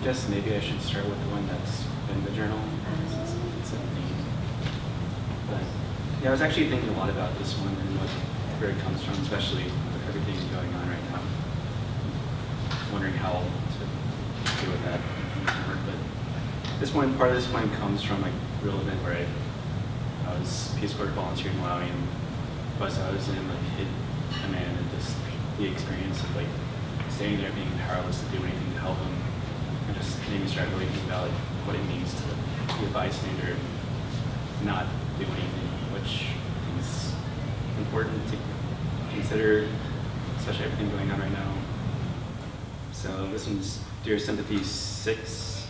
guess maybe I should start with the one that's in the journal, since it's a theme. But yeah, I was actually thinking a lot about this one and where it comes from, especially with everything going on right now. Wondering how to deal with that. But this one, part of this one comes from like a real event where I was Peace Corps volunteer in Malawi, and plus I was in like hit a man, and just the experience of like standing there being powerless to do anything to help him, and just made me start really thinking about like, what it means to be a bystander and not do anything, which is important to consider, especially everything going on right now. So this one's Dear Sympathy 6.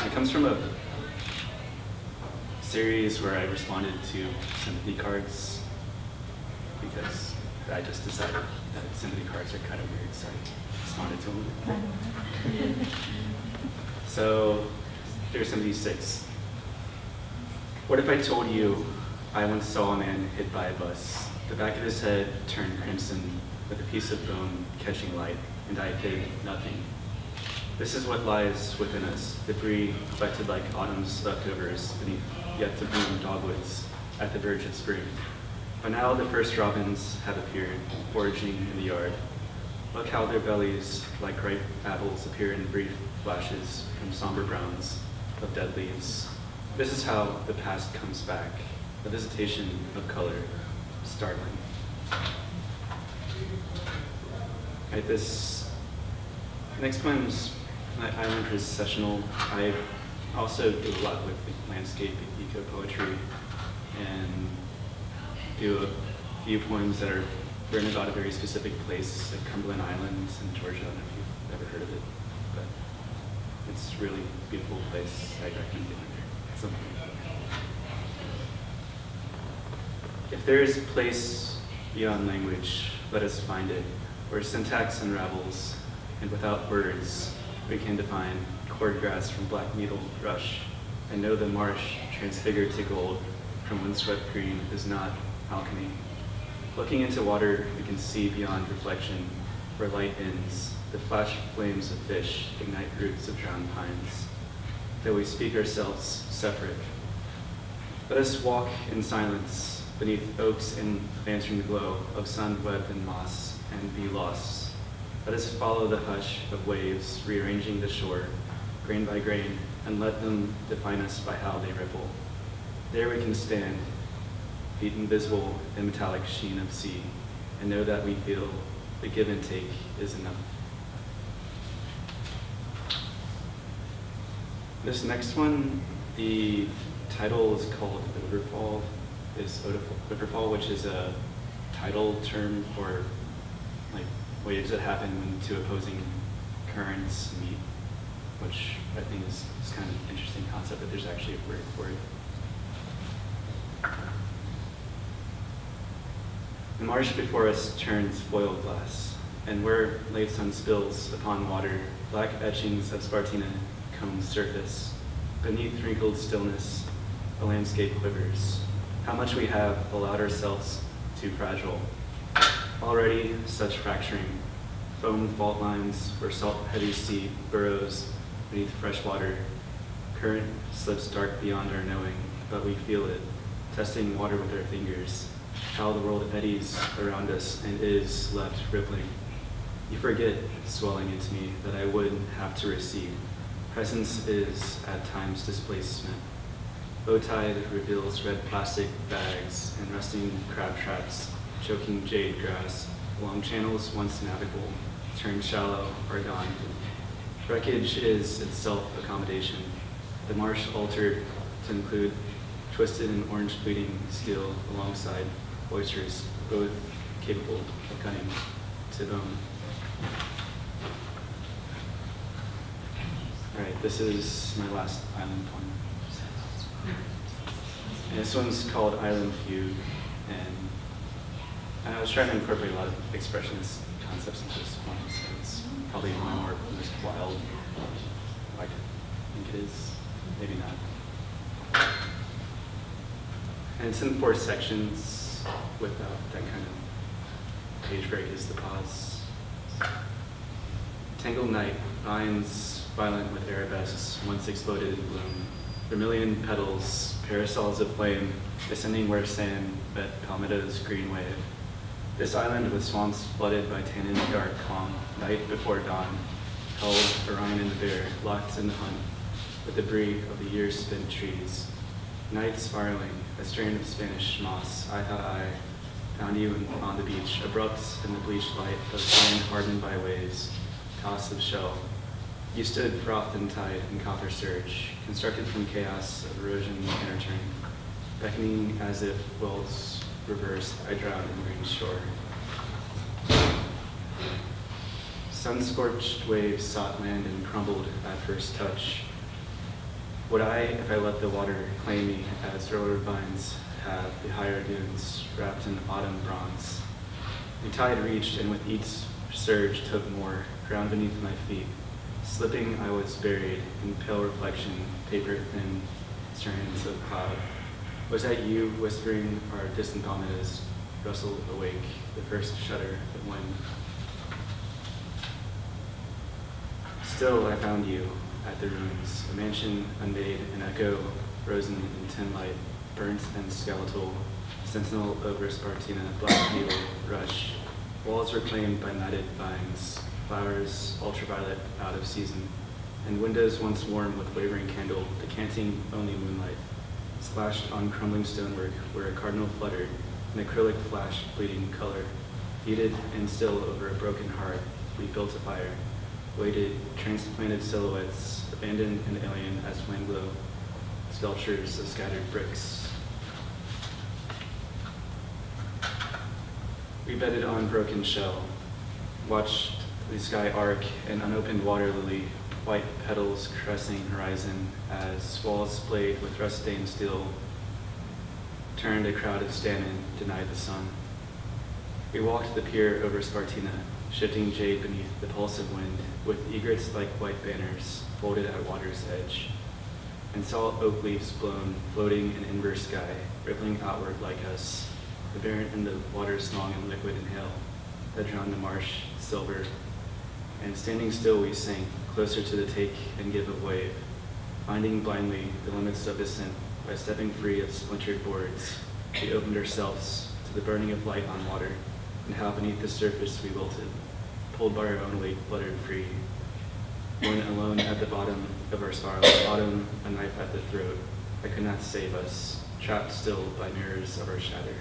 It comes from a series where I responded to sympathy cards because I just decided that sympathy cards are kind of weird, so I responded to them. So, Dear Sympathy 6. What if I told you I once saw a man hit by a bus? The back of his head turned crimson with a piece of bone catching light, and I did nothing. This is what lies within us, debris collected like autumn's leftovers beneath yet to bloom dogwoods at the verge of spring. But now the first robins have appeared, foraging in the yard. Look how their bellies, like ripe apples, appear in brief flashes from somber browns of dead leaves. This is how the past comes back, a visitation of color, startling. Right, this next poem's Island Processional. I also do a lot with landscape eco-poetry and do a few poems that are written about a very specific place, like Cumberland Island in Georgia. I don't know if you've ever heard of it, but it's a really beautiful place. I recommend getting there. Something. If there is a place beyond language, let us find it, where syntax unravels, and without words, we can define cordgrass from black needle rush, and know the marsh transfigured to gold from windswept green is not alchemy. Looking into water, we can see beyond reflection, where light ends, the flash flames of fish ignite roots of drowned pines. Though we speak ourselves separate, let us walk in silence beneath oaks in lantern glow of sun webbed and moss, and be lost. Let us follow the hush of waves rearranging the shore, grain by grain, and let them define us by how they ripple. There we can stand, feet invisible in metallic sheen of sea, and know that we feel the give and take is enough. This next one, the title is called Overfall, which is a title term for like waves that happen when two opposing currents meet, which I think is kind of an interesting concept that there's actually a word for it. The marsh before us turns foiled glass, and where late sun spills upon water, black etchings of Spartina come surface. Beneath wrinkled stillness, the landscape quivers. How much we have allowed ourselves too fragile. Already such fracturing, foam fault lines where salt-heavy sea burrows beneath fresh water. Current slips dark beyond our knowing, but we feel it, testing water with our fingers. How the world eddies around us and is left rippling. You forget, swelling into me, that I would have to recede. Presence is, at times, displacement. Bow tide reveals red plastic bags and rusting crab traps, choking jade grass, along channels once navigable, turned shallow or gone. Wreckage is itself accommodation. The marsh altered to include twisted and orange bleeding steel alongside oysters, both capable of cutting to bone. All right, this is my last island poem. And this one's called Island Fugue, and I was trying to incorporate a lot of expressionist concepts into this poem, so it's probably one of the most wild, like I think it is, maybe not. And it's in 4 sections without that kind of page break is the pause. Tangled night, vines violent with arabesques, once exploded in bloom. Vermilion petals, parasols of flame, descending where sand met palmetto's green wave. This island with swamps flooded by tannin dark calm, night before dawn, held Orion and the bear, locked in the hunt, with debris of the year's spent trees. Night spiraling, a strand of Spanish moss, eye to eye, found you on the beach, abrupt in the bleached light of sand hardened by waves, toss of shell. You stood frothed and tide in copper surge, constructed from chaos of erosion and interturn, beckoning as if worlds reversed, I drowned in green shore. Sun-scorched waves sought land and crumbled at first touch. Would I, if I let the water claim me as roller vines have the higher dunes wrapped in autumn bronze? The tide reached, and with each surge took more ground beneath my feet. Slipping, I was buried in pale reflection, paper-thin strands of cloud. Was that you whispering our distant palmettos rustled awake, the first shudder of wind? Still, I found you at the ruins, a mansion unmade, an echo frozen in tin light, burnt and skeletal, sentinel over Spartina, black needle, rush, walls reclaimed by matted vines, flowers ultraviolet out of season, and windows once warm with wavering candle, decanting only moonlight, splashed on crumbling stonework where a cardinal fluttered, an acrylic flash bleeding color, heated and still over a broken heart, we built a fire, waited, transplanted silhouettes, abandoned and alien as flame glow, sculptures of scattered bricks. We bedded on broken shell, watched the sky arc, an unopened water lily, white petals caressing horizon as walls played with rust-stained steel, turned a crowd of standing, denied the sun. We walked the pier over Spartina, shifting jade beneath the pulse of wind, with egrets like white banners folded at water's edge, and saw oak leaves blown, floating in inverse sky, rippling outward like us, the barren and the water's long and liquid inhale that drowned the marsh silver. And standing still we sank, closer to the take and give of wave, finding blindly the limits of descent by stepping free of splintered boards. We opened ourselves to the burning of light on water, and how beneath the surface we wilted, pulled by our own weight, fluttered free. When alone at the bottom of our spiral, autumn, a knife at the throat, that could not save us, trapped still by mirrors of our shatter.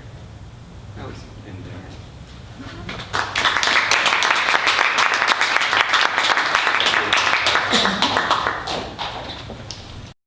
That was in there.